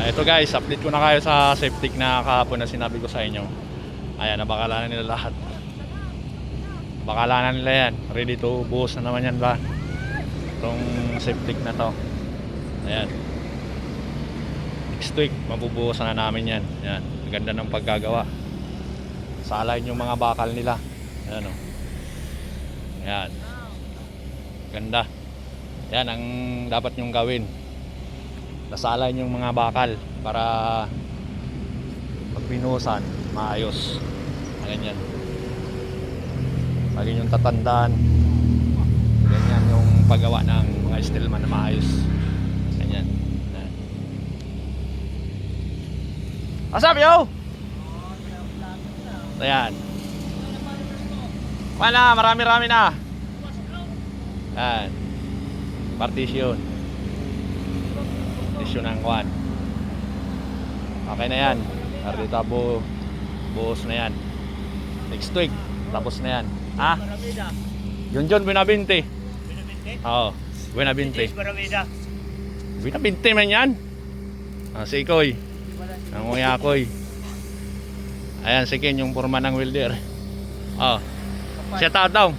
Ito guys, update ko na kayo sa septic na kahapon na sinabi ko sa inyo. Ayan, nabakalanan nila lahat. Bakalanan nila yan. Ready to buhos na naman yan ba? Itong septic na to. Ayan. Next week, mabubuhusan na namin yan. Ayan, ang ganda ng paggagawa. Salain yung mga bakal nila. Ayan o. Ayan. Ganda. Yan ang dapat nyong gawin. Nasalain yung mga bakal para pag binuhusan, maayos. Ganyan. Lagi yung tatandaan. Ganyan yung paggawa ng mga steelman na maayos. Ganyan. What's up, yo? Ayan. Wala, marami-rami na. Ayan. Partition. Partition ng kwan. Okay na yan. Arita buhos na yan. Next week, tapos na yan. Ha? Yun Buenabinte. Oo, Buenabinte. Buenabinte man yan. Si Ikoy. Ang Nguya Koy. Ayan, si Ken yung forma ng welder. Oh. Siya tataw.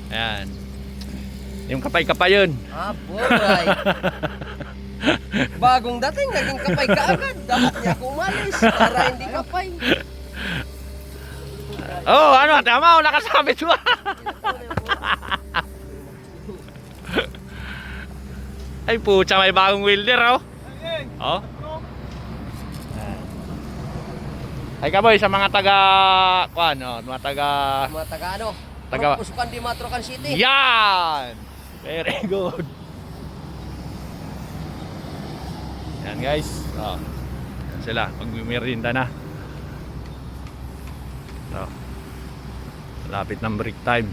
Ayan. Yung kapay-kapay yun. Ah, buray. Bagong dating, naging kapay ka agad. Dapat niya ako umalis para hindi kapay. Oh, ano? Tama, nakasabit mo. Ay, pucha, may bagong welder, oh. Oh. Ay, kaboy, sa mga taga, kuan, oh, mga taga ano? Taga Pusukan di Matrocan City. yan! Very good. Yan guys. Oh. Yan sila. Magmimerinda na. So, lapit ng break time.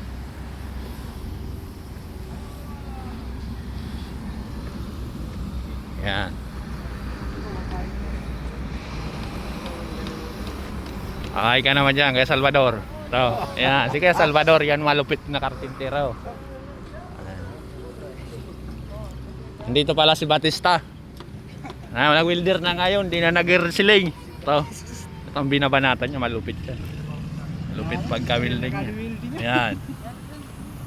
Yan. Akay ka naman dyan kay Salvador. So, yan. Si kaya Salvador. Yan malupit na karpintero. Dito pala si Batista. Nag-welder na ngayon, di na nag-siling. Ito ang binabanatan niya, malupit siya. Malupit pagka-welding niya. Ayan.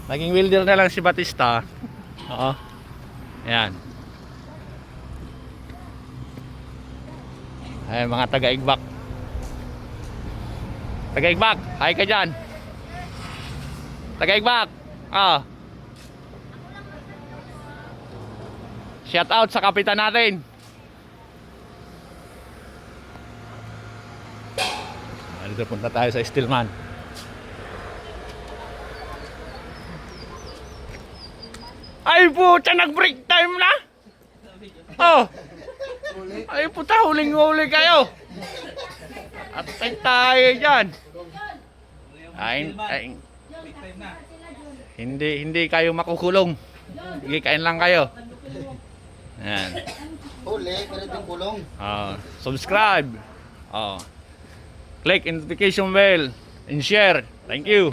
Naging welder na lang si Batista. Oo. Ayan. Ayan, mga taga-Igbak. Taga-Igbak, hi ka dyan. Taga-Igbak. Ah. Shout out sa kapitan natin. Dito punta tayo sa Steelman. Ay puta, nag-break time na. Oh. Ay puta, huling-huli kayo. Atay tayo dyan. Hindi kayo makukulong. Sige, kain lang kayo. Ayan. Huli, pero din kulong. Subscribe. Click notification bell and share. Thank you.